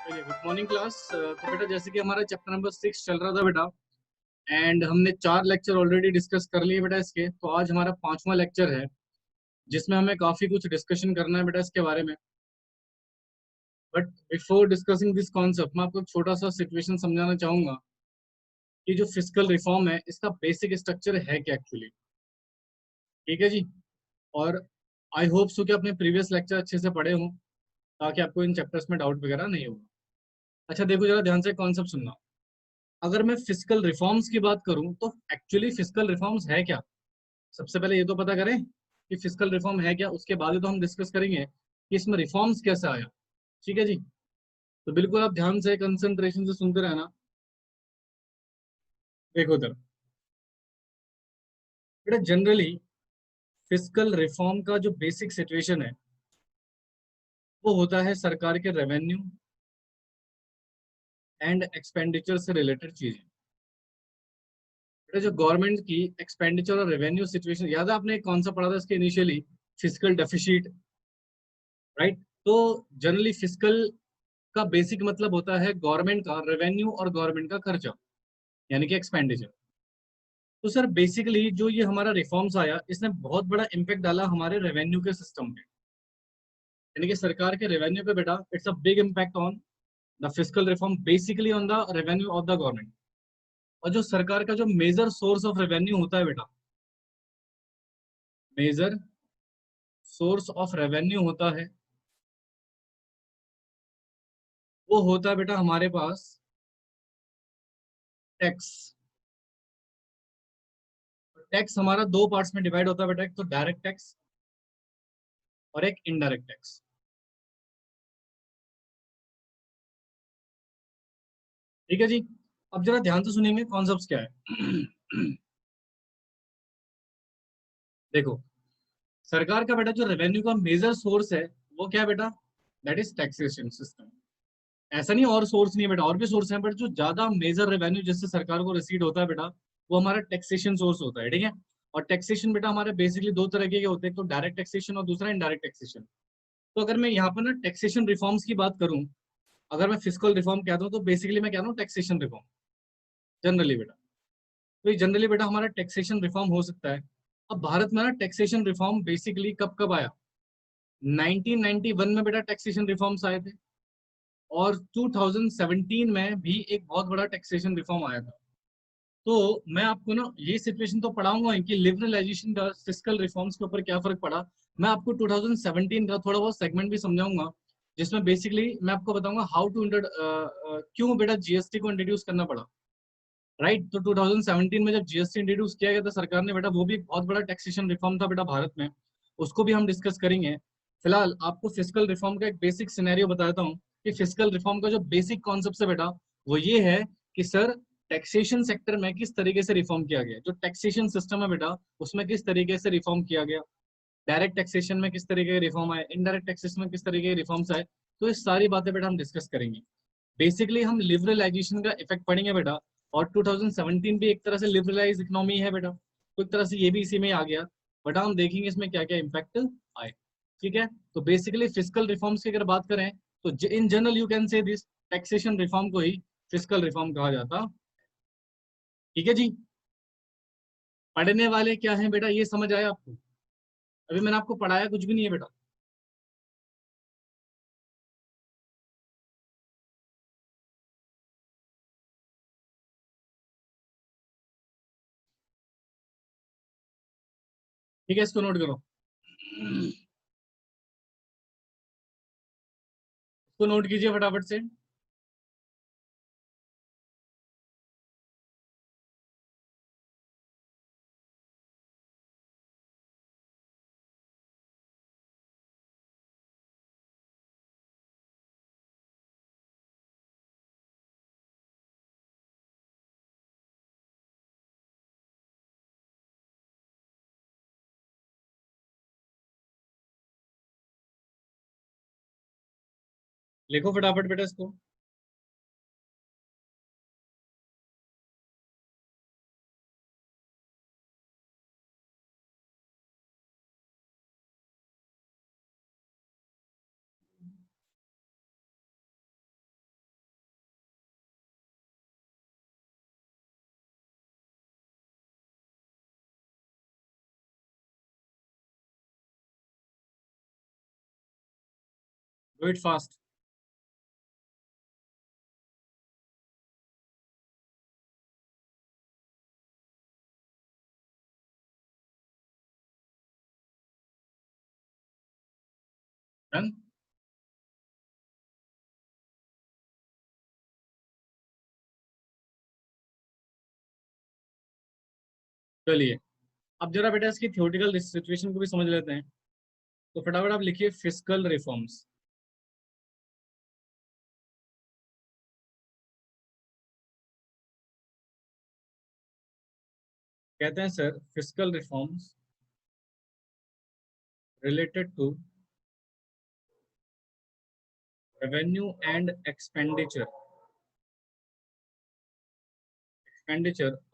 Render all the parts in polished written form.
चलिए, good morning class. तो बेटा जैसे कि हमारा चैप्टर नंबर 6 चल रहा था बेटा, एंड हमने 4 लेक्चर ऑलरेडी डिस्कस कर लिए बेटा इसके। तो आज हमारा 5वां लेक्चर है जिसमें हमें काफी कुछ डिस्कशन करना है बेटा इसके बारे में। But before discussing this concept मैं आपको एक छोटा सा सिचुएशन समझाना चाहूंगा कि जो फिजिकल रिफॉर्म है इसका बेसिक स्ट्रक्चर है क्या एक्चुअली। ठीक है जी। और आई होप सो कि अपने प्रीवियस लेक्चर अच्छे से पढ़े हों ताकि आपको इन चैप्टर्स में डाउट वगैरह नहीं होगा। अच्छा देखो, जरा ध्यान से कॉन्सेप्ट सुनना। अगर मैं फिजिकल रिफॉर्म्स की बात करूं तो एक्चुअली फिजिकल रिफॉर्म्स है क्या। सबसे पहले ये तो पता करें कि फिजिकल रिफॉर्म है क्या, उसके बाद ही तो हम डिस्कस करेंगे कि इसमें रिफॉर्म्स कैसे आया। ठीक है जी। तो बिल्कुल आप ध्यान से कंसंट्रेशन से सुनते रहना। देखो उधर बेटा, जनरली फिजिकल रिफॉर्म का जो बेसिक सिचुएशन है वो होता है सरकार के रेवेन्यू एंड एक्सपेंडिचर से रिलेटेड चीजें। बेटा जो गवर्नमेंट की एक्सपेंडिचर और रेवेन्यू सिचुएशन, याद है आपने कौन सा पढ़ा था इसके इनिशियली? Physical deficit, right. तो जनरली फिजिकल का बेसिक मतलब होता है गवर्नमेंट का रेवेन्यू और गवर्नमेंट का खर्चा, यानी कि एक्सपेंडिचर। तो सर बेसिकली जो ये हमारा रिफॉर्म्स आया इसने बहुत बड़ा इम्पैक्ट डाला हमारे रेवेन्यू के सिस्टम पे, यानी कि सरकार के रेवेन्यू पे बेटा। It's a big impact on the physical reform, basically on the revenue of the government. और जो सरकार का जो मेजर सोर्स ऑफ रेवेन्यू होता है बेटा, मेजर सोर्स ऑफ रेवेन्यू होता है, वो होता है बेटा हमारे पास टैक्स। टैक्स हमारा दो पार्ट्स में डिवाइड होता है बेटा, एक तो डायरेक्ट टैक्स और एक इनडायरेक्ट टैक्स। ठीक है जी। अब जरा ध्यान से सुनेंगे कॉन्सेप्ट क्या है। देखो, सरकार का बेटा जो रेवेन्यू का मेजर सोर्स है वो क्या है बेटा? That is taxation system. ऐसा नहीं और सोर्स नहीं है बेटा, और भी सोर्स है, बट जो ज्यादा मेजर रेवेन्यू जिससे सरकार को रिसीड होता है बेटा वो हमारा टैक्सेशन सोर्स होता है। ठीक है। और टैक्सेशन बेटा हमारे बेसिकली दो तरह के होते हैं, एक तो डायरेक्ट टैक्सेशन और दूसरा इनडायरेक्ट टैक्सेशन। तो अगर मैं यहाँ पर ना टैक्सेशन रिफॉर्म्स की बात करूँ, अगर मैं फिजिकल रिफॉर्म कहता हूँ तो बेसिकली मैं कह रहा हूँ टैक्सेशन रिफॉर्म जनरली बेटा। तो ये जनरली बेटा हमारा टैक्सेशन रिफॉर्म हो सकता है। अब भारत में ना टैक्सेशन रिफॉर्म बेसिकली कब कब आया? 1991 में बेटा टैक्सेशन रिफॉर्म्स आए थे, और 2017 में भी एक बहुत बड़ा टैक्सेशन रिफॉर्म आया था। तो मैं आपको ना ये सिचुएशन तो पढ़ाऊंगा ही कि लिबरलाइजेशन का फिस्कल रिफॉर्म्स के ऊपर क्या फर्क पड़ा। मैं आपको 2017 का थोड़ा बहुत सेगमेंट भी समझाऊंगा, जिसमें बेसिकली मैं आपको बताऊंगा हाउ टू क्यों बेटा जीएसटी को इंट्रोड्यूस करना पड़ा। राइट। तो 2017 में जब जीएसटी इंट्रोड्यूस किया गया था सरकार ने बेटा, वो भी एक बहुत बड़ा टैक्सेशन रिफॉर्म था बेटा भारत में। उसको भी हम डिस्कस करेंगे। फिलहाल आपको फिजिकल रिफॉर्म का एक बेसिक सिनेरियो बता देता हूँ कि फिजिकल रिफॉर्म का जो बेसिक कॉन्सेप्ट है बेटा वो ये है कि सर टैक्सेशन सेक्टर में किस तरीके से रिफॉर्म किया गया, जो टैक्सेशन सिस्टम है बेटा उसमें किस तरीके से रिफॉर्म किया गया, डायरेक्ट टैक्सेशन में किस तरीके के रिफॉर्म आए, इनडायरेक्ट टैक्सेशन में किस तरीके के रिफॉर्म्स आए। तो ये सारी बातें बेटा हम डिस्कस करेंगे। बेसिकली हम लिबरलाइजेशन का इफेक्ट पढ़ेंगे बेटा। और 2017 भी एक तरह से लिबरलाइज इकोनॉमी है बेटा, तो एक तरह से ये भी इसी में आ गया। बट हम देखेंगे इसमें क्या क्या इम्पैक्ट आए। ठीक है। तो बेसिकली फिजिकल रिफॉर्म्स की अगर बात करें तो in general you can say this taxation reform को ही फिजिकल रिफॉर्म कहा जाता। ठीक है जी। पढ़ने वाले क्या है बेटा ये समझ आया आपको? अभी मैंने आपको पढ़ाया कुछ भी नहीं है बेटा। ठीक है, इसको नोट करो। इसको नोट कीजिए फटाफट से। लिखो फटाफट बेटा इसको। Do it fast. डन। चलिए अब जरा बेटा इसकी थ्योरेटिकल सिचुएशन को भी समझ लेते हैं। तो फटाफट आप लिखिए फिस्कल रिफॉर्म्स। कहते हैं sir fiscal reforms related to revenue and expenditure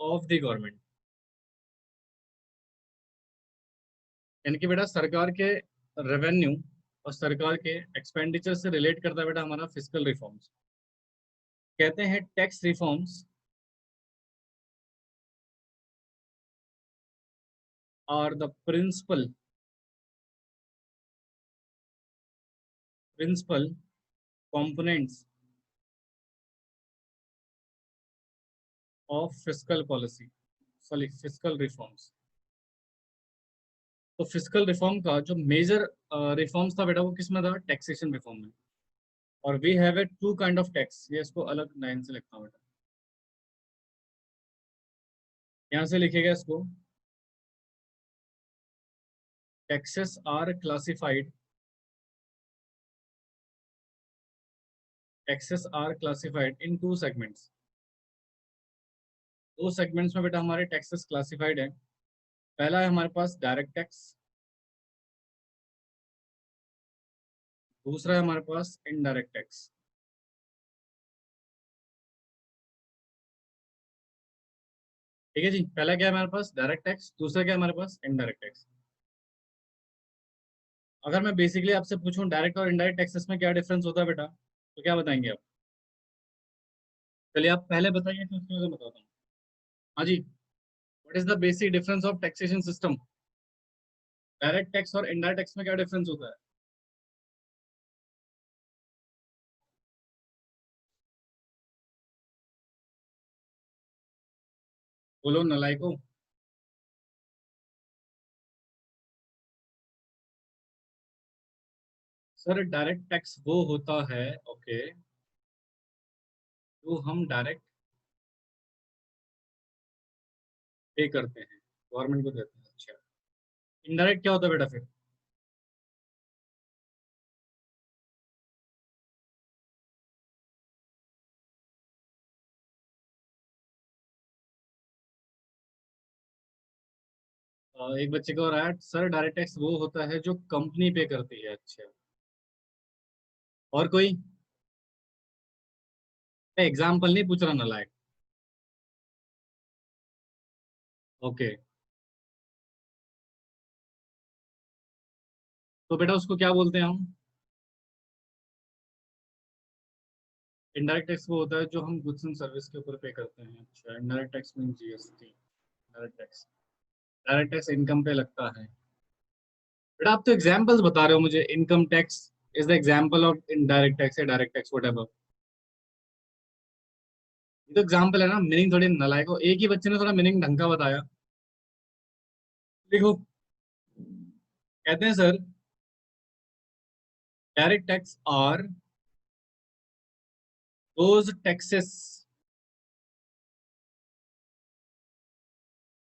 of the government. यानी कि बेटा सरकार के रेवेन्यू और सरकार के एक्सपेंडिचर से रिलेट करता है बेटा हमारा फिस्कल रिफॉर्म्स। कहते हैं tax reforms are the principal components of fiscal policy, sorry fiscal reforms. तो फिस्कल रिफॉर्म का जो मेजर रिफॉर्म्स था बेटा वो किस में था, टैक्सेशन रिफॉर्म में। और we have a two kind of tax, ये इसको अलग लाइन से लिखता हूँ बेटा, यहाँ से लिखेगा इसको, taxes are classified, taxes are classified in two segments. दो सेगमेंट्स में बेटा हमारे टैक्सेस क्लासिफाइड है। पहला है हमारे पास डायरेक्ट टैक्स, दूसरा है हमारे पास इनडायरेक्ट टैक्स। ठीक है जी, पहला क्या है हमारे पास डायरेक्ट टैक्स, दूसरा क्या है हमारे पास इनडायरेक्ट टैक्स। अगर मैं बेसिकली आपसे पूछूं डायरेक्ट और इनडायरेक्ट टैक्सेस में क्या डिफरेंस होता है बेटा, तो क्या बताएंगे आप? चलिए आप पहले बताइए फिर उसके बाद मैं बताता हूँ। हाँ जी, what is the basic difference of taxation system? Direct tax और इनडायरेक्ट टैक्स में क्या डिफरेंस होता है? बोलो नलायको। सर डायरेक्ट टैक्स वो होता है, ओके, जो हम डायरेक्ट पे करते हैं, गवर्नमेंट को देते हैं। अच्छा, इनडायरेक्ट क्या होता है बेटा फिर? एक बच्चे को रहा है सर डायरेक्ट टैक्स वो होता है जो कंपनी पे करती है। अच्छा, और कोई? एग्जाम्पल नहीं पूछ रहा नालायक। ओके, तो बेटा उसको क्या बोलते हैं हम? इनडायरेक्ट टैक्स वो होता है जो हम गुड्स एंड सर्विस के ऊपर पे करते हैं। अच्छा, indirect tax mean GST. Indirect tax, direct tax income पे लगता है। बेटा आप तो एग्जांपल्स बता रहे हो मुझे, income tax is the example of indirect tax या डायरेक्ट टैक्स व्हाटएवर। ये तो एग्जांपल है ना, मीनिंग थोड़ी नलायक हो। एक ही बच्चे ने थोड़ा मीनिंग ढंग का बताया। देखो कहते हैं sir direct tax are those taxes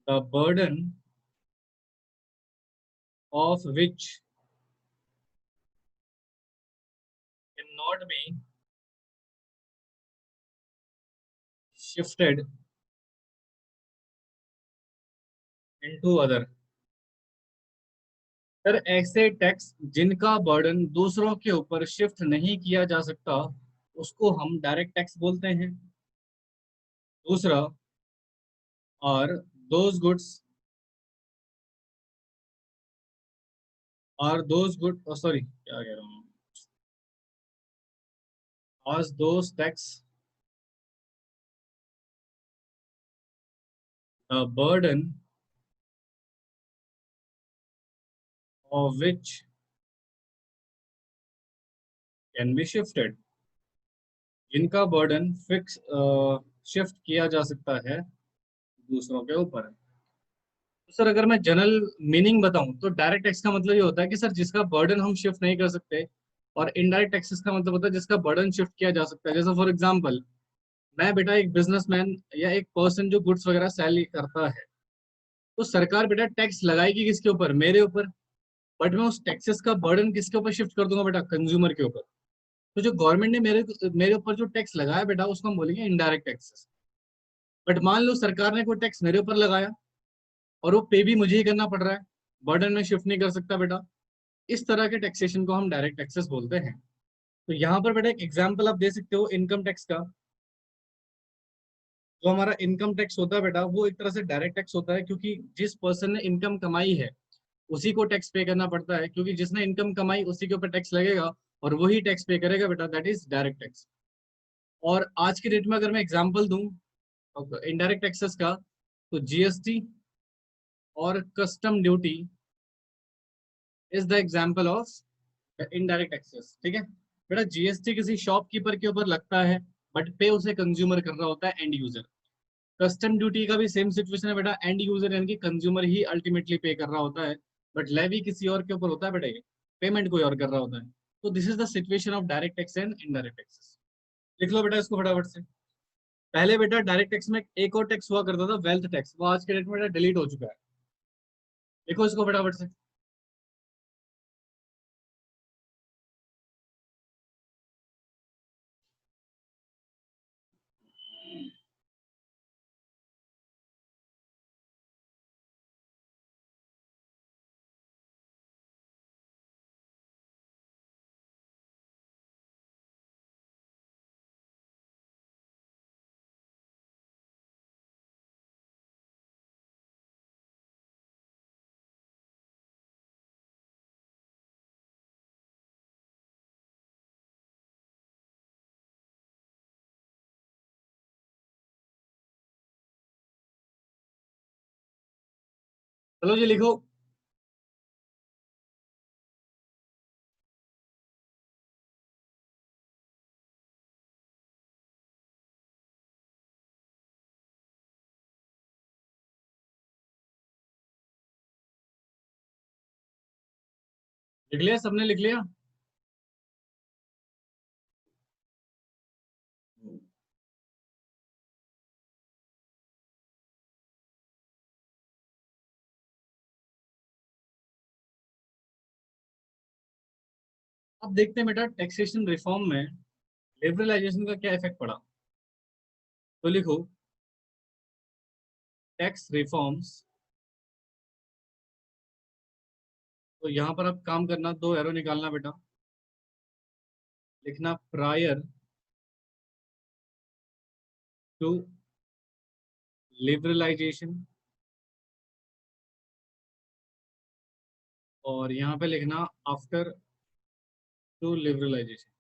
the burden of which can not be shifted into other. Sir ऐसे टैक्स जिनका बर्डन दूसरों के ऊपर शिफ्ट नहीं किया जा सकता उसको हम डायरेक्ट टैक्स बोलते हैं। दूसरा, और those goods are those good, sorry क्या कह रहा हूँ, आज those tax burden of which can be shifted, जिनका बर्डन फिक्स शिफ्ट किया जा सकता है दूसरों के ऊपर। तो सर अगर मैं जनरल मीनिंग बताऊं तो डायरेक्ट टैक्स का मतलब ये होता है कि सर जिसका बर्डन हम शिफ्ट नहीं कर सकते, और इनडायरेक्ट टैक्सेस का मतलब होता है जिसका बर्डन शिफ्ट किया जा सकता है। जैसे फॉर एग्जांपल, मैं बेटा एक बिजनेसमैन या एक पर्सन जो गुड्स वगैरह सेल करता है, तो सरकार बेटा टैक्स लगाएगी किसके ऊपर? मेरे ऊपर। बट मैं उस टैक्सेस का बर्डन किसके ऊपर शिफ्ट कर दूंगा बेटा? कंज्यूमर के ऊपर। तो जो गवर्नमेंट ने मेरे मेरे ऊपर जो टैक्स लगाया बेटा, उसको हम बोलेंगे इनडायरेक्ट टैक्सेस। बट मान लो सरकार ने कोई टैक्स मेरे ऊपर लगाया और वो पे भी मुझे ही करना पड़ रहा है, बर्डन में शिफ्ट नहीं कर सकता बेटा। इस तरह के टैक्सेशन को हम डायरेक्ट टैक्सेस बोलते हैं। तो यहाँ पर बेटा एक एग्जांपल आप दे सकते हो इनकम टैक्स का। जो हमारा इनकम टैक्स होता है बेटा, वो एक तरह से डायरेक्ट टैक्स होता है, क्योंकि जिस पर्सन ने इनकम कमाई है उसी को टैक्स पे करना पड़ता है, क्योंकि जिसने इनकम कमाई उसी के ऊपर टैक्स लगेगा और वही टैक्स पे करेगा बेटा, दैट इज डायरेक्ट टैक्स। और आज की डेट में अगर मैं एग्जांपल दूं इनडायरेक्ट टैक्सेस का, तो जीएसटी और custom duty is the example of indirect taxes. ठीक है बेटा, जीएसटी किसी शॉपकीपर के ऊपर लगता है, बट पे उसे कंज्यूमर कर रहा होता है, एंड यूजर। कस्टम ड्यूटी का भी सेम सिचुएशन है बेटा, एंड यूजर यानी कि कंज्यूमर ही अल्टीमेटली पे कर रहा होता है, बट लेवी किसी और के ऊपर होता है बेटा, ये पेमेंट कोई और कर रहा होता है। तो this is the situation of direct tax and indirect taxes. लिख लो बेटा इसको फटाफट से। पहले बेटा डायरेक्ट टैक्स में एक और टैक्स हुआ करता था, वेल्थ टैक्स, वो आज के डेट में बेटा डिलीट हो चुका है। देखो इसको फटाफट से। चलो जी लिखो। लिख लिया सबने? लिख लिया? अब देखते हैं बेटा टैक्सेशन रिफॉर्म में लिबरलाइजेशन का क्या इफेक्ट पड़ा। तो लिखो, टैक्स रिफॉर्म्स। तो यहाँ पर अब काम करना, दो एरो निकालना बेटा। लिखना प्रायर टू लिबरलाइजेशन, और यहाँ पे लिखना आफ्टर टू लिबरलाइजेशन।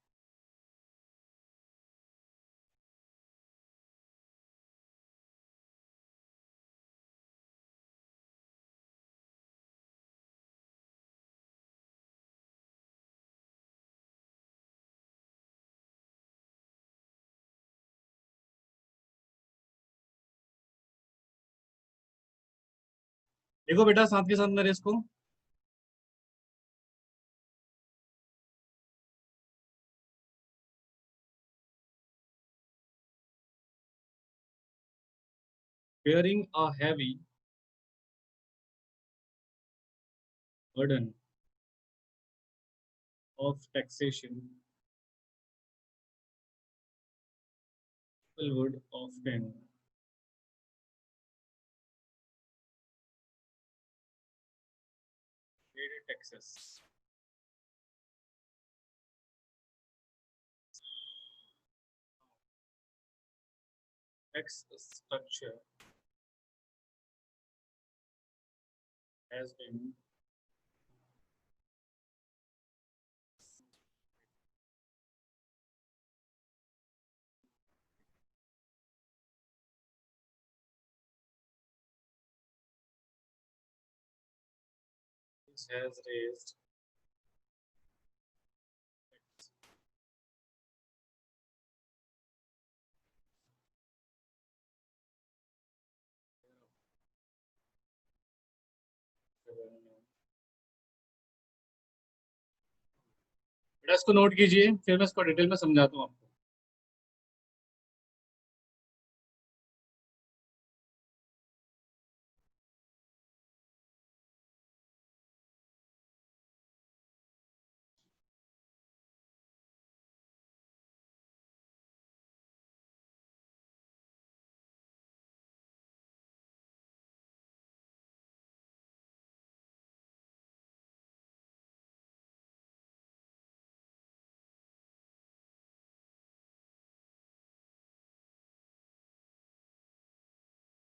देखो बेटा साथ के साथ मेरे इसको, bearing a heavy burden of taxation, people would often pay taxes. Tax structure has been has raised बेटा इसको नोट कीजिए, फिर मैं इसको डिटेल में समझाता हूँ आपको।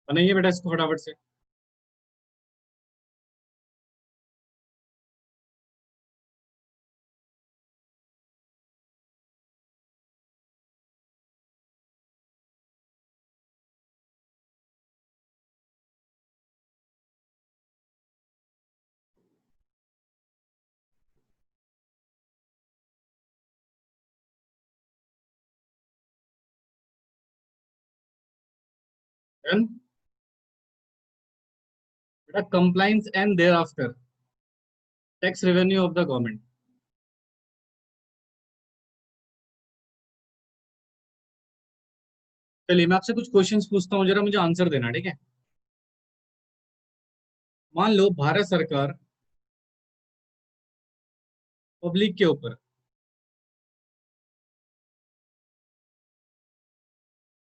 बनाइए बेटा इसको फटाफट से। Done? बेटा compliance and thereafter tax revenue of the government. चलिए मैं आपसे कुछ क्वेश्चंस पूछता हूँ, जरा मुझे आंसर देना, ठीक है। मान लो भारत सरकार पब्लिक के ऊपर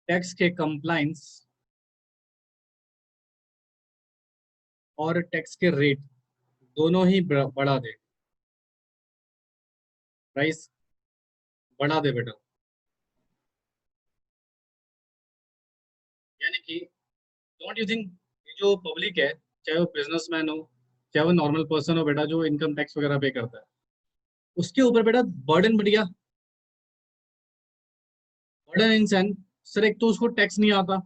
टैक्स के कंप्लाइंस और टैक्स के रेट दोनों ही बढ़ा दे, प्राइस बढ़ा दे बेटा। यानी कि डोंट यू थिंक ये जो पब्लिक है, चाहे वो बिजनेसमैन हो चाहे वो नॉर्मल पर्सन हो बेटा, जो इनकम टैक्स वगैरह पे करता है, उसके ऊपर बेटा बर्डन बढ़ गया। बर्डन इन सेंस, सर एक तो उसको टैक्स नहीं आता,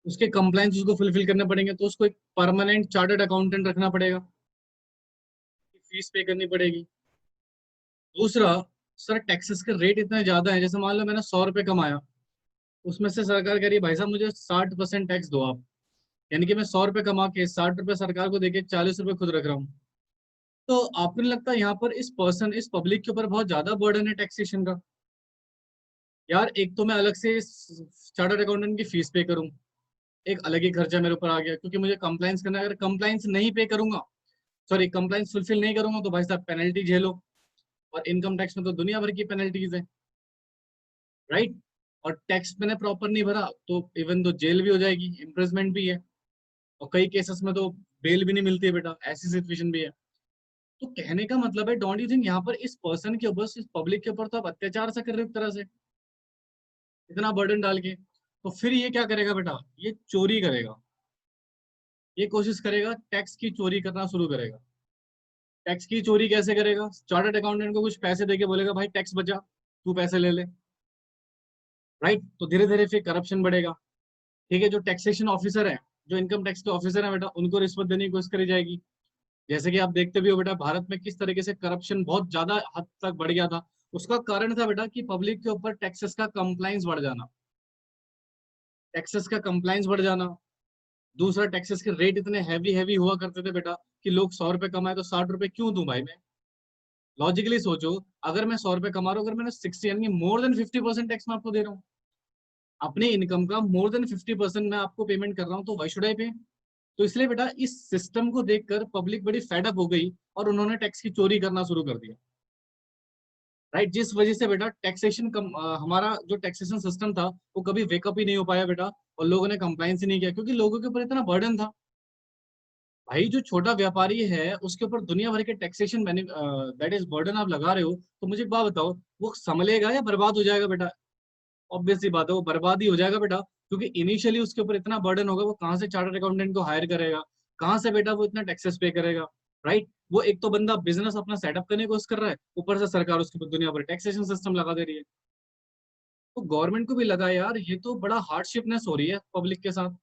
उसके कंप्लाइंस उसको फुलफिल करने पड़ेंगे, तो उसको एक परमानेंट चार्टर्ड अकाउंटेंट रखना पड़ेगा, फीस पे करनी पड़ेगी। दूसरा, सर टैक्सेस के रेट इतने ज्यादा हैं, जैसे मान लो मैंने 100 रुपये कमाया, उसमें से सरकार कह रही है भाई साहब मुझे 60% टैक्स दो आप। यानी कि मैं 100 रुपये कमा के 60 रुपये सरकार को देके 40 रुपये खुद रख रहा हूँ। तो आपको नहीं लगता यहाँ पर इस पर्सन, इस पब्लिक के ऊपर बहुत ज्यादा बर्डन है टैक्सेशन का? यार एक तो मैं अलग से चार्टर्ड अकाउंटेंट की फीस पे करूँ, एक अलग ही खर्चा मेरे ऊपर आ गया, क्योंकि मुझे कंप्लाइंस करना है। अगर कंप्लाइंस नहीं पे करूंगा, सॉरी कंप्लाइंस फुलफिल नहीं करूंगा, तो भाई साहब पेनल्टी झेलो। और इनकम टैक्स में तो दुनिया भर की पेनल्टीज है, राइट। और टैक्स मैंने प्रॉपर नहीं भरा तो इवन तो जेल भी हो जाएगी, इम्प्रिजमेंट भी है, और कई केसेस में तो बेल भी नहीं मिलती है बेटा, ऐसी सिचुएशन भी है। तो कहने का मतलब है, डोंट यू थिंक यहाँ पर इस पर्सन के ऊपर, इस पब्लिक के ऊपर तो आप अत्याचार सा कर रहे हो एक तरह से, इतना बर्डन डाल के। तो फिर ये क्या करेगा बेटा, ये चोरी करेगा, ये कोशिश करेगा टैक्स की चोरी करना शुरू करेगा। टैक्स की चोरी कैसे करेगा? चार्टर्ड अकाउंटेंट को कुछ पैसे देके बोलेगा भाई टैक्स बचा, तू पैसे ले ले, राइट। तो धीरे धीरे फिर करप्शन बढ़ेगा, ठीक है। जो टैक्सेशन ऑफिसर है, जो इनकम टैक्स के ऑफिसर है बेटा, उनको रिश्वत देने की कोशिश करी जाएगी। जैसे कि आप देखते भी हो बेटा, भारत में किस तरीके से करप्शन बहुत ज्यादा हद तक बढ़ गया था। उसका कारण था बेटा कि पब्लिक के ऊपर टैक्सेस का कंप्लाइंस बढ़ जाना, टैक्सेस का कंप्लाइंस बढ़ जाना। दूसरा, टैक्सेस के रेट इतने हैवी हैवी हुआ करते थे बेटा, कि लोग 100 रुपये कमाए तो 60 रुपये क्यों दूं भाई मैं। लॉजिकली सोचो, अगर मैं 100 रुपये कमा रहा हूँ, अगर मैंने 60 यानी मोर देन 50% टैक्स मैं आपको दे रहा हूँ, अपने इनकम का मोर देन 50% मैं आपको पेमेंट कर रहा हूँ, तो वाई शुड आई पे। तो इसलिए बेटा इस सिस्टम को देखकर पब्लिक बड़ी फेडअप हो गई, और उन्होंने टैक्स की चोरी करना शुरू कर दिया, राइट। जिस वजह से बेटा टैक्सेशन हमारा जो टैक्सेशन सिस्टम था, वो कभी वेकअप ही नहीं हो पाया बेटा, और लोगों ने कंप्लाइंस ही नहीं किया, क्योंकि लोगों के ऊपर इतना बर्डन था। भाई जो छोटा व्यापारी है उसके ऊपर दुनिया भर के टैक्सेशन दैट इज बर्डन आप लगा रहे हो, तो मुझे एक बात बताओ, वो संभलेगा या बर्बाद हो जाएगा बेटा? ऑब्वियस सी बात है, वो बर्बाद ही हो जाएगा बेटा, क्योंकि इनिशियली उसके ऊपर इतना बर्डन होगा, वो कहाँ से चार्टर्ड अकाउंटेंट को हायर करेगा, कहाँ से बेटा वो इतना टैक्सेस पे करेगा, राइट। वो एक तो बंदा बिजनेस अपना सेटअप करने की कोशिश कर रहा है, ऊपर से सरकार उसके ऊपर दुनिया भर टैक्सेशन सिस्टम लगा दे रही है। तो गवर्नमेंट को भी लगा यार ये तो बड़ा हार्डशिपनेस हो रही है पब्लिक के साथ,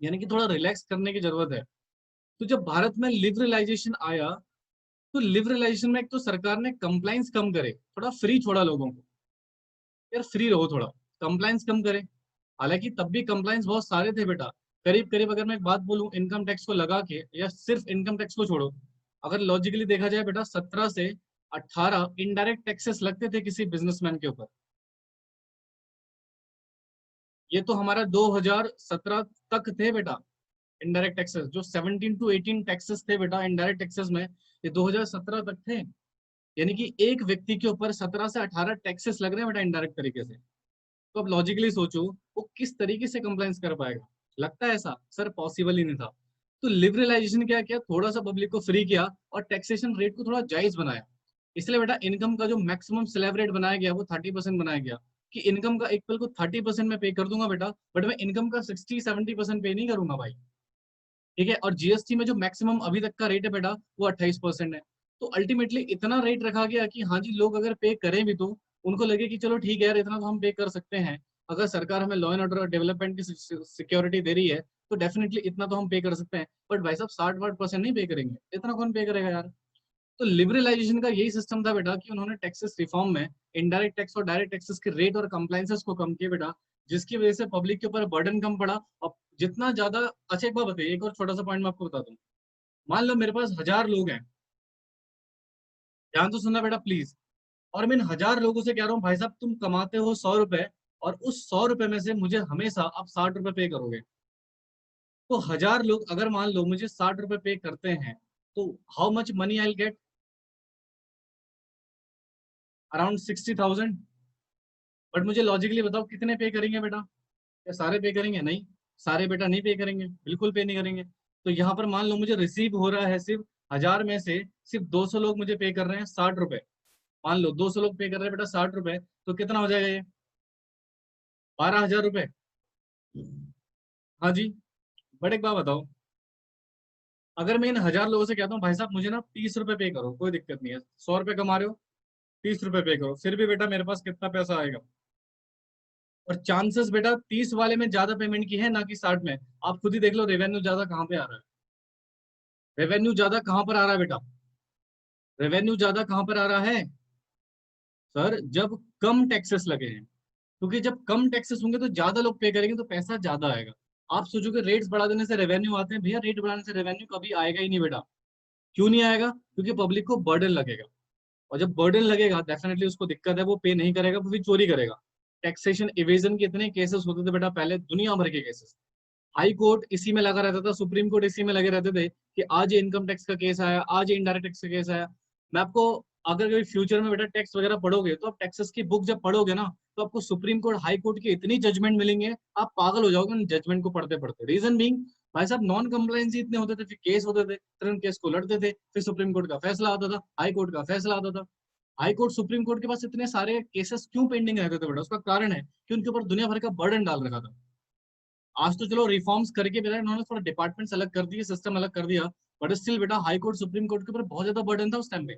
यानी कि थोड़ा रिलैक्स करने की जरूरत है। तो जब भारत में लिबरलाइजेशन आया, तो लिबरलाइजेशन में एक तो सरकार ने कंप्लाइंस कम करे, थोड़ा फ्री छोड़ा लोगों को, यार फ्री रहो थोड़ा, कंप्लाइंस कम करे। हालांकि तब भी कंप्लाइंस बहुत सारे थे बेटा, करीब करीब अगर मैं एक बात बोलूं, इनकम टैक्स को लगा के, या सिर्फ इनकम टैक्स को छोड़ो, अगर लॉजिकली देखा जाए बेटा, 17 से 18 इनडायरेक्ट टैक्सेस लगते थे किसी बिजनेसमैन के ऊपर। ये तो हमारा 2017 तक थे बेटा इनडायरेक्ट टैक्सेस, जो 17 to 18 टैक्सेस थे बेटा इनडायरेक्ट टैक्सेस में, ये 2017 तक थे। यानी कि एक व्यक्ति के ऊपर 17 से 18 टैक्सेस लग रहे हैं बेटा इनडायरेक्ट तरीके से। तो अब लॉजिकली सोचो वो किस तरीके से कंप्लाइंस कर पाएगा। लगता है ऐसा सर पॉसिबल ही नहीं था। तो लिबरलाइजेशन क्या किया, थोड़ा सा पब्लिक को फ्री किया और टैक्सेशन रेट को थोड़ा जायज बनाया। इसलिए बेटा इनकम का जो मैक्सिमम स्लैब रेट बनाया गया वो 30% बनाया गया, कि इनकम का एक पल को 30% में पे कर दूंगा बेटा, बट मैं इनकम का 60-70% पे नहीं करूंगा भाई। ठीक है, और जीएसटी में जो मैक्सिमम अभी तक का रेट है बेटा वो 28% है। तो अल्टीमेटली इतना रेट रखा गया कि हाँ जी लोग अगर पे करें भी तो उनको लगे कि चलो ठीक है यार इतना तो हम पे कर सकते हैं। अगर सरकार हमें लॉ एंड ऑर्डर और डेवलपमेंट की सिक्योरिटी दे रही है तो डेफिनेटली इतना तो हम पे कर सकते हैं। बट भाई साहब 60-60% नहीं पे करेंगे, इतना कौन पे करेगा यार। तो लिबरलाइजेशन का यही सिस्टम था बेटा कि उन्होंने टैक्सेस रिफॉर्म में इनडायरेक्ट टैक्स और डायरेक्ट टैक्सेस के रेट और कंप्लाइंसेस को कम किया बेटा, जिसकी वजह से पब्लिक के ऊपर बर्डन कम पड़ा। और जितना ज्यादा, अच्छा एक बात बताइए, एक और छोटा सा पॉइंट मैं आपको बता दूं। मान लो मेरे पास 1000 लोग हैं, ध्यान तो सुनना बेटा प्लीज। और मैं इन 1000 लोगों से कह रहा हूँ भाई साहब तुम कमाते हो 100 रुपए, और उस 100 रुपए में से मुझे हमेशा आप 60 रुपए पे करोगे। तो 1000 लोग अगर मान लो मुझे 60 रुपए पे करते हैं, तो how much money I get, around 60,000। But मुझे लॉजिकली बताओ कितने पे करेंगे बेटा, क्या सारे पे करेंगे? नहीं, सारे बेटा नहीं पे करेंगे, बिल्कुल पे नहीं करेंगे। तो यहाँ पर मान लो मुझे रिसीव हो रहा है सिर्फ 1000 में से सिर्फ 200 लोग मुझे पे कर रहे हैं 60 रुपए। मान लो 200 लोग पे कर रहे हैं बेटा 60 रुपए, तो कितना हो जाएगा ये? 12,000 रुपए। हाँ जी। बट एक बात बताओ, अगर मैं इन 1000 लोगों से कहता हूँ भाई साहब मुझे ना 30 रुपए पे करो, कोई दिक्कत नहीं है, 100 रुपए कमा रहे हो, 30 रुपए पे करो, फिर भी बेटा मेरे पास कितना पैसा आएगा? और चांसेस बेटा 30 वाले में ज्यादा पेमेंट की है ना कि 60 में। आप खुद ही देख लो रेवेन्यू ज्यादा कहाँ पे आ रहा है। रेवेन्यू ज्यादा कहाँ पर आ रहा है बेटा? रेवेन्यू ज्यादा कहाँ पर आ रहा है सर? जब कम टैक्सेस लगे हैं। क्योंकि जब कम टैक्सेस होंगे तो ज्यादा लोग पे करेंगे तो पैसा ज्यादा आएगा। आप सोचोगे रेट्स बढ़ा देने से रेवेन्यू आते हैं, भैया रेट बढ़ाने से रेवेन्यू कभी आएगा ही नहीं बेटा। क्यों नहीं आएगा? क्योंकि पब्लिक को बर्डन लगेगा, और जब बर्डन लगेगा डेफिनेटली उसको दिक्कत है, वो पे नहीं करेगा, वो भी चोरी करेगा। टैक्सेशन इवेजन के इतने केसेस होते थे बेटा पहले, दुनिया भर के केसेस। हाई कोर्ट इसी में लगा रहता था, सुप्रीम कोर्ट इसी में लगे रहते थे कि आज ये इनकम टैक्स का केस आया, आज ये इनडायरेक्ट टैक्स का केस आया। मैं आपको, अगर कभी फ्यूचर में बेटा टैक्स वगैरह पढ़ोगे तो आप टैक्सेस की बुक जब पढ़ोगे ना, तो आपको सुप्रीम कोर्ट हाई कोर्ट के इतनी जजमेंट मिलेंगे, आप पागल हो जाओगे उन जजमेंट को पढ़ते पढ़ते। रीजन बीइंग भाई साहब नॉन कंप्लायंस इतने होते थे, फिर केस होते थे, फिर उन केस को लड़ते थे, फिर सुप्रीम कोर्ट का फैसला आता था, हाई कोर्ट का फैसला आता था। हाई कोर्ट सुप्रीम कोर्ट के पास इतने सारे केसेस क्यों पेंडिंग रहते थे बेटा? उसका कारण है कि उनके ऊपर दुनिया भर का बर्डन डाल रखा था। आज तो चलो रिफॉर्म्स करके बेटा इन्होंने थोड़ा डिपार्टमेंट्स अलग कर दिए, सिस्टम अलग कर दिया, बट स्टिल बेटा हाई कोर्ट सुप्रीम कोर्ट के ऊपर बहुत ज्यादा बर्डन था उस टाइम पे।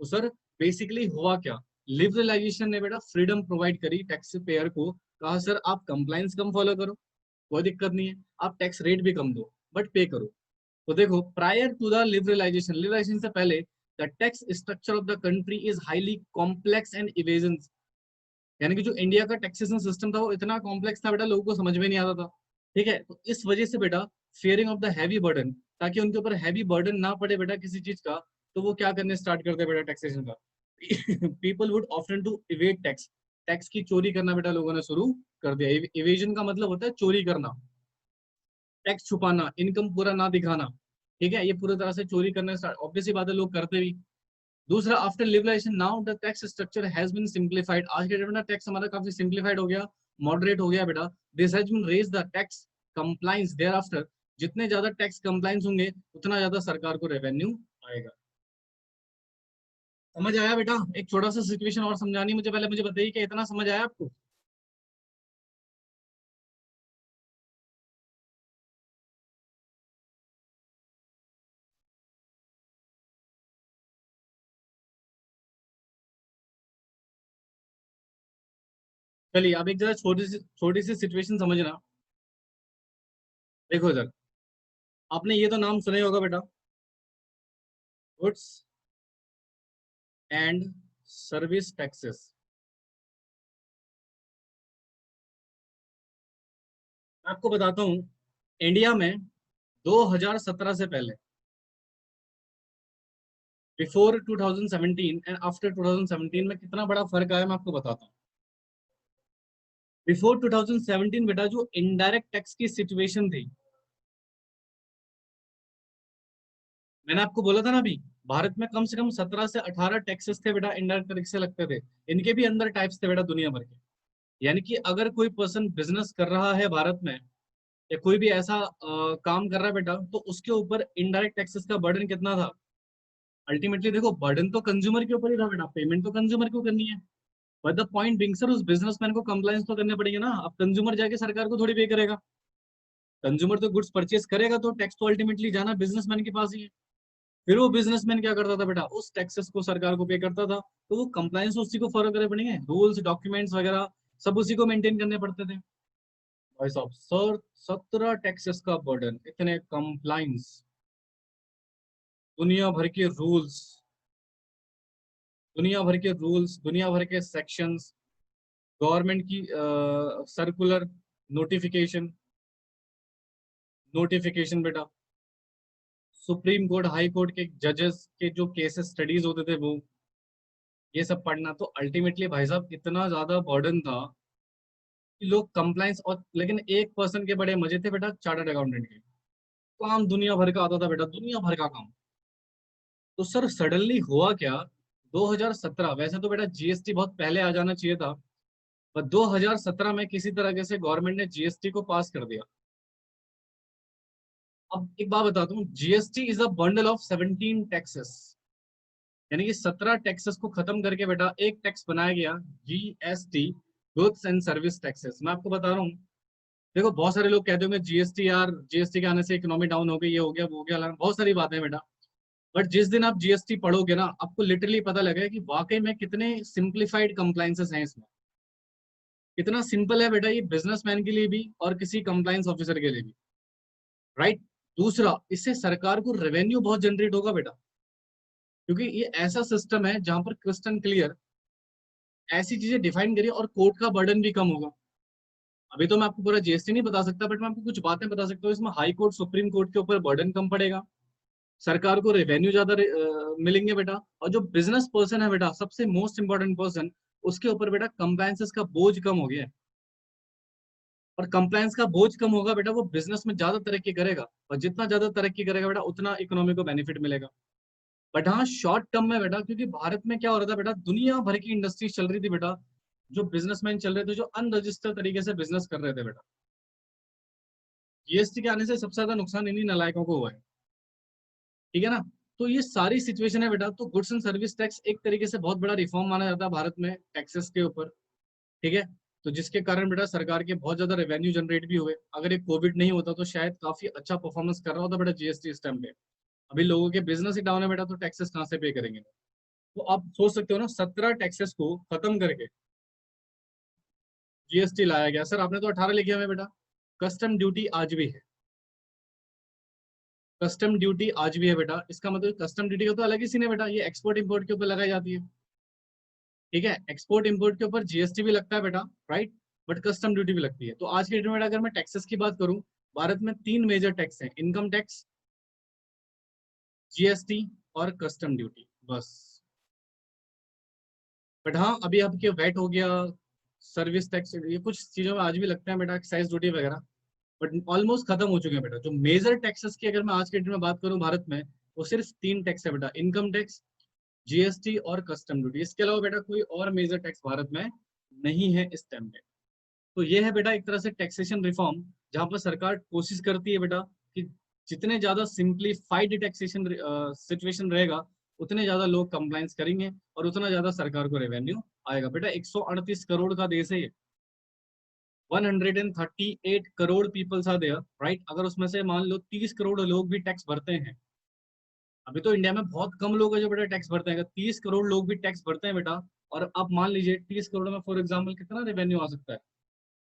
तो सर बेसिकली हुआ क्या, लिबरलाइजेशन ने बेटा फ्रीडम प्रोवाइड करी टैक्स पेयर को। कहा सर आप कंप्लाइंस कम फॉलो करो, कोई दिक्कत नहीं है, आप टैक्स रेट भी कम दो, बट पे करो। तो देखो prior to the liberalisation, liberalisation से पहले the tax structure of the country is highly complex and evasion. यानी कि जो इंडिया का टैक्सेशन सिस्टम था वो इतना कॉम्प्लेक्स था बेटा, लोगों को समझ में नहीं आता था। ठीक है, तो इस वजह से बेटा fearing of the heavy burden, ताकि उनके ऊपर हैवी बर्डन ना पड़े बेटा किसी चीज का, तो वो क्या करने स्टार्ट करते बेटा टैक्सेशन का। People would often to evade tax, tax की चोरी करना बेटा लोगों ने शुरू कर दिया। इवेजन का मतलब होता है चोरी करना, टैक्स छुपाना, इनकम पूरा ना दिखाना। ठीक है, ये पूरी तरह से चोरी करना स्टार्ट, ऑब्वियसली बात है लोग करते भी। दूसरा, after liberalisation now the tax structure has been simplified. आज के डेट में टैक्स हमारा काफी सिंप्लीफाइड हो गया, मॉडरेट हो गया बेटा। This has been raise the tax compliance thereafter. जितने ज्यादा टैक्स कंप्लाइंस होंगे उतना ज्यादा सरकार को रेवेन्यू आएगा। समझ आया बेटा? एक छोटा सा सिचुएशन और समझानी मुझे, पहले मुझे बताइए कि इतना समझ आया आपको? चलिए अब एक जरा छोटी सी सिचुएशन समझना। देखो इधर, आपने ये तो नाम सुना ही होगा बेटा, गुड्स एंड सर्विस टैक्सेस। मैं आपको बताता हूँ, इंडिया में 2017 से पहले बिफोर 2017 एंड आफ्टर 2017 में कितना बड़ा फर्क आया मैं आपको बताता हूँ। बिफोर 2017 बेटा जो इनडायरेक्ट टैक्स की सिचुएशन थी, मैंने आपको बोला था ना अभी, भारत में कम से कम 17 से 18 टैक्सेस थे बेटा, इनडायरेक्ट तरीके से लगते थे। इनके भी अंदर टाइप्स थे बेटा दुनिया भर के। यानी कि अगर कोई पर्सन बिजनेस कर रहा है भारत में, या कोई भी ऐसा काम कर रहा है बेटा, तो उसके ऊपर इनडायरेक्ट टैक्सेस का बर्डन कितना था। अल्टीमेटली देखो, बर्डन तो कंज्यूमर के ऊपर ही था बेटा, पेमेंट तो कंज्यूमर को करनी है। But the point being sir, उस बिजनेसमैन को कंप्लायंस तो करने पड़ेंगे ना। अब कंज्यूमर जाके सरकार को थोड़ी पे करेगा। कंज्यूमर तो गुड्स परचेस करेगा, तो टैक्स तो अल्टीमेटली जाना बिजनेसमैन के पास ही है। फिर वो बिजनेसमैन क्या करता था बेटा, उस टैक्सेस को सरकार को पे करता था। तो वो कंप्लायंस उसी को फॉलो करने पड़ेंगे, रूल्स डॉक्यूमेंट्स वगैरह सब उसी को मेंटेन करने पड़ते थे। भाई साहब सर, 17 टैक्सेस का बर्डन, इतने कंप्लायंस, दुनिया भर के रूल्स, दुनिया भर के रूल्स, दुनिया भर के सेक्शंस, गवर्नमेंट की सर्कुलर, नोटिफिकेशन, नोटिफिकेशन बेटा, सुप्रीम कोर्ट हाई कोर्ट के जजेस के जो केसेस स्टडीज होते थे वो, ये सब पढ़ना। तो अल्टीमेटली भाई साहब इतना ज्यादा बर्डन था कि लोग कंप्लाइंस, और लेकिन एक पर्सन के बड़े मजे थे बेटा, चार्टर्ड अकाउंटेंट के। काम दुनिया भर का आता था बेटा, दुनिया भर का काम। तो सर सडनली हुआ क्या, 2017, वैसे तो बेटा जीएसटी बहुत पहले आ जाना चाहिए था, पर 2017 में किसी तरह से गवर्नमेंट ने जीएसटी को पास कर दिया। अब एक बात बताता हूँ, GST is a bundle of 17 taxes. यानी कि 17 टैक्सेस को खत्म करके बेटा एक टैक्स बनाया गया, GST, goods and service taxes. मैं आपको बता रहा हूँ, देखो बहुत सारे लोग कहते होंगे जीएसटी यार, जीएसटी के आने से इकोनॉमी डाउन हो गई, ये हो गया वो हो गया, बहुत सारी बातें हैं बेटा। बट जिस दिन आप जीएसटी पढ़ोगे ना, आपको लिटरली पता लगेगा कि वाकई में कितने सिंप्लीफाइड कंप्लाइंसेस हैं इसमें। कितना सिंपल है बेटा ये, बिजनेसमैन के लिए भी और किसी कंप्लाइंस ऑफिसर के लिए भी। राइट। दूसरा, इससे सरकार को रेवेन्यू बहुत जनरेट होगा बेटा, क्योंकि ये ऐसा सिस्टम है जहां पर क्रिस्टल क्लियर ऐसी चीजें डिफाइन करिए, और कोर्ट का बर्डन भी कम होगा। अभी तो मैं आपको पूरा जीएसटी नहीं बता सकता, बट मैं आपको कुछ बातें बता सकता हूँ। इसमें हाई कोर्ट सुप्रीम कोर्ट के ऊपर बर्डन कम पड़ेगा, सरकार को रेवेन्यू ज्यादा मिलेंगे बेटा। और जो बिजनेस पर्सन है बेटा, सबसे मोस्ट इंपॉर्टेंट पर्सन, उसके ऊपर बेटा कंप्लायंसेस का बोझ कम हो गया है। और कंप्लायंस का बोझ कम होगा बेटा, वो बिजनेस में ज्यादा तरक्की करेगा, और जितना ज्यादा तरक्की करेगा बेटा, उतना इकोनॉमी को बेनिफिट मिलेगा। बट हाँ, शॉर्ट टर्म में बेटा, क्योंकि भारत में क्या हो रहा था बेटा, दुनिया भर की इंडस्ट्रीज चल रही थी बेटा, जो बिजनेसमैन चल रहे थे, जो अनरजिस्टर्ड तरीके से बिजनेस कर रहे थे बेटा। जीएसटी के आने से सबसे ज्यादा नुकसान इन्हीं नालायकों को हुआ है। ठीक है ना। तो ये सारी सिचुएशन है बेटा। तो गुड्स एंड सर्विस टैक्स एक तरीके से बहुत बड़ा रिफॉर्म माना जाता है भारत में टैक्सेस के ऊपर। ठीक है। तो जिसके कारण बेटा सरकार के बहुत ज्यादा रेवेन्यू जनरेट भी हुए। अगर ये कोविड नहीं होता तो शायद काफी अच्छा परफॉर्मेंस कर रहा होता बेटा जीएसटी इस टाइम पे। अभी लोगों के बिजनेस ही डाउन है बेटा, तो टैक्सेस कहाँ से पे करेंगे। तो आप सोच सकते हो ना, 17 टैक्सेस को खत्म करके जीएसटी लाया गया। सर आपने तो 18 लिखे हुए हैं बेटा। कस्टम ड्यूटी आज भी है, कस्टम ड्यूटी आज भी है बेटा। इसका मतलब कस्टम ड्यूटी का तो अलग ही सीन है बेटा, ये एक्सपोर्ट इंपोर्ट के ऊपर लगाई जाती है। ठीक है, एक्सपोर्ट इंपोर्ट के ऊपर जीएसटी भी लगता है बेटा, राइट। बट कस्टम ड्यूटी भी लगती है। तो आज के डेट में अगर मैं टैक्सेस की बात करूं, भारत में तीन मेजर टैक्स हैं, इनकम टैक्स, जीएसटी और कस्टम ड्यूटी, बस। बट हाँ, अभी आपके वैट हो गया, सर्विस टैक्स, ये कुछ चीजों में आज भी लगते हैं बेटा, एक्साइज ड्यूटी वगैरह। बट ऑलमोस्ट खत्म हो चुके हैं बेटा। जो मेजर टैक्सेस की अगर मैं आज के डेट में बात करूं भारत में, वो सिर्फ तीन टैक्स है बेटा, इनकम टैक्स, जीएसटी और कस्टम ड्यूटी। इसके अलावा बेटा कोई और मेजर टैक्स भारत में नहीं है इस टाइम पे। तो ये है बेटा एक तरह से टैक्सेशन रिफॉर्म, जहां पर सरकार कोशिश करती है बेटा कि जितने ज्यादा सिंप्लीफाइड टैक्सेशन सिचुएशन रहेगा, उतने ज्यादा लोग कंप्लाइंस करेंगे, और उतना ज्यादा सरकार को रेवेन्यू आएगा बेटा। 138 करोड़ का देश है ये, 138 crore peoples are there, right. अगर उसमें से मान लो 30 करोड़ लोग भी टैक्स भरते हैं, अभी तो इंडिया में बहुत कम लोग हैं जो बेटा टैक्स भरते हैं, अगर 30 करोड़ लोग भी टैक्स भरते हैं बेटा, और आप मान लीजिए 30 करोड़ में फॉर एग्जाम्पल कितना रेवेन्यू आ सकता है,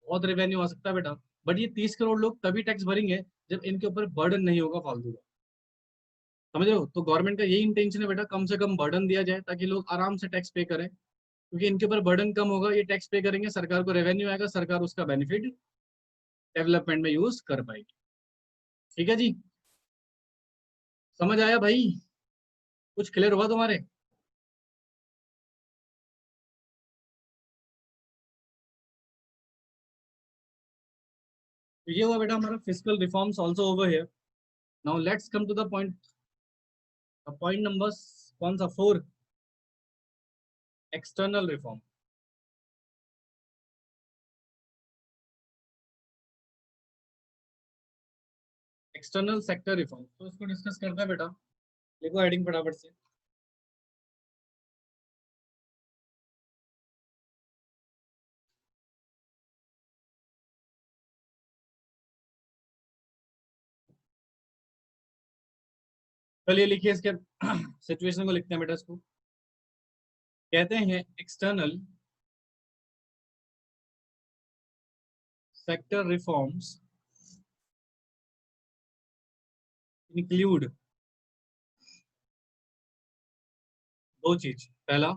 बहुत रेवेन्यू आ सकता है बेटा। बट ये 30 करोड़ लोग तभी टैक्स भरेंगे जब इनके ऊपर बर्डन नहीं होगा फालतू का। समझ रहे हो। तो गवर्नमेंट का यही इंटेंशन है बेटा, कम से कम बर्डन दिया जाए ताकि लोग आराम से टैक्स पे करें, क्योंकि इनके ऊपर बर्डन कम होगा, ये टैक्स पे करेंगे, सरकार को रेवेन्यू आएगा, सरकार उसका बेनिफिट डेवलपमेंट में यूज कर पाएगी। ठीक है जी, समझ आया भाई। कुछ क्लियर हुआ तुम्हारे? तो ये हुआ बेटा हमारा physical reforms also over here. Now let's come to the point. Point number कौन सा? 4. External reform. External sector reform, तो इसको डिस्कस करते हैं बेटा. देखो हेडिंग फटाफट से. चलिए लिखिए इसके सिचुएशन को लिखते हैं बेटा. इसको कहते हैं एक्सटर्नल सेक्टर रिफॉर्म्स इंक्लूड दो चीज. पहला,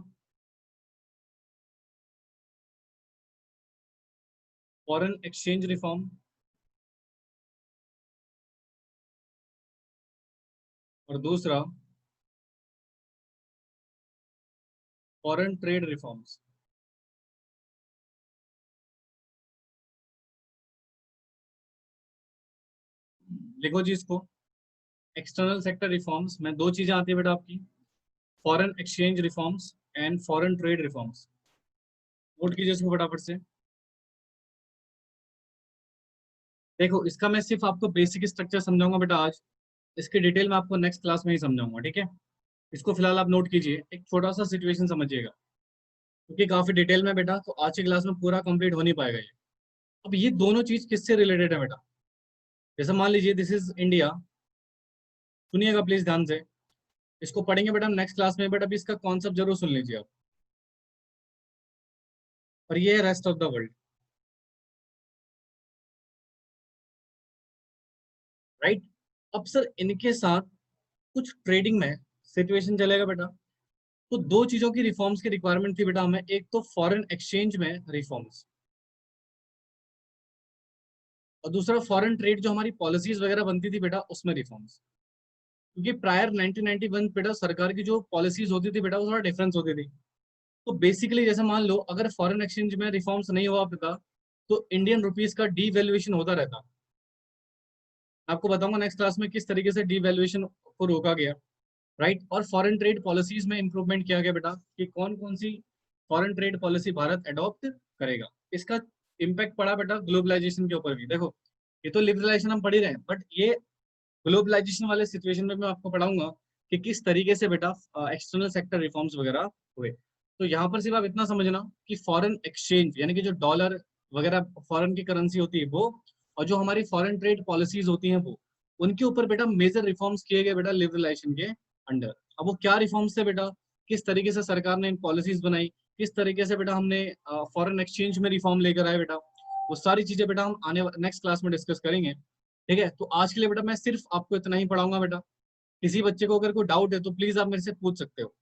फॉरेन एक्सचेंज रिफॉर्म, और दूसरा फॉरेन ट्रेड रिफॉर्म्स. लिखो जी इसको. एक्सटर्नल सेक्टर रिफॉर्म्स में दो चीजें आती है बेटा आपकी, foreign exchange reforms and foreign trade reforms. Note कीजिए इसको फटाफट से. देखो इसका मैं सिर्फ आपको बेसिक स्ट्रक्चर समझाऊंगा बेटा आज. इसकी डिटेल में आपको नेक्स्ट क्लास में ही समझाऊंगा, ठीक है. इसको फिलहाल आप नोट कीजिए, एक छोटा सा सिचुएशन समझिएगा, क्योंकि काफी डिटेल में बेटा तो आज की क्लास में पूरा कंप्लीट हो नहीं पाएगा ये. अब ये दोनों चीज किससे रिलेटेड है बेटा? जैसे मान लीजिए दिस इज इंडिया. सुनिएगा प्लीज ध्यान से. इसको पढ़ेंगे बेटा हम नेक्स्ट क्लास में, बट अभी इसका कॉन्सेप्ट जरूर सुन लीजिए आप. और ये है rest of the world. Right. अब सर इनके साथ कुछ ट्रेडिंग में सिचुएशन चलेगा बेटा. तो दो चीजों की रिफॉर्म्स की रिक्वायरमेंट थी बेटा हमें. एक तो फॉरेन एक्सचेंज में रिफॉर्म्स, और दूसरा फॉरेन ट्रेड जो हमारी पॉलिसीज वगैरह बनती थी बेटा उसमें रिफॉर्म्स. क्योंकि प्रायर 1991 बेटा सरकार की जो पॉलिसीज होती थी बेटा वो थोड़ा डिफरेंस होती थी. तो बेसिकली जैसे मान लो अगर फॉरेन एक्सचेंज में रिफॉर्म्स नहीं हुआ बेटा तो इंडियन रुपीज का डीवैल्यूएशन होता रहता. आपको बताऊंगा नेक्स्ट क्लास में किस तरीके से डीवैल्यूएशन को रोका गया. राइट. और फॉरेन ट्रेड पॉलिसीज में इंप्रूवमेंट किया गया बेटा कि कौन कौन सी foreign trade policy Bharat adopt करेगा. इसका इम्पैक्ट पड़ा बेटा ग्लोबलाइजेशन के ऊपर भी. देखो ये तो लिबरलाइजेशन हम पढ़ ही रहे हैं, बट ये ग्लोबलाइजेशन वाले सिचुएशन में मैं आपको पढ़ाऊंगा कि किस तरीके से बेटा एक्सटर्नल सेक्टर रिफॉर्म्स वगैरह हुए. तो यहाँ पर सिर्फ आप इतना समझना कि फॉरेन एक्सचेंज यानी कि जो डॉलर वगैरह फॉरेन की करेंसी होती है वो, और जो हमारी फॉरेन ट्रेड पॉलिसीज होती हैं वो, उनके ऊपर बेटा मेजर रिफॉर्म्स किए गए बेटा लिबरलाइजेशन के अंडर. अब वो क्या रिफॉर्म्स थे बेटा, किस तरीके से सरकार ने इन पॉलिसीज बनाई, किस तरीके से बेटा हमने फॉरेन एक्सचेंज में रिफॉर्म लेकर आए बेटा, वो सारी चीजें बेटा हम आने नेक्स्ट क्लास में डिस्कस करेंगे. ठीक है. तो आज के लिए बेटा मैं सिर्फ आपको इतना ही पढ़ाऊंगा बेटा. किसी बच्चे को अगर कोई डाउट है तो प्लीज आप मेरे से पूछ सकते हो.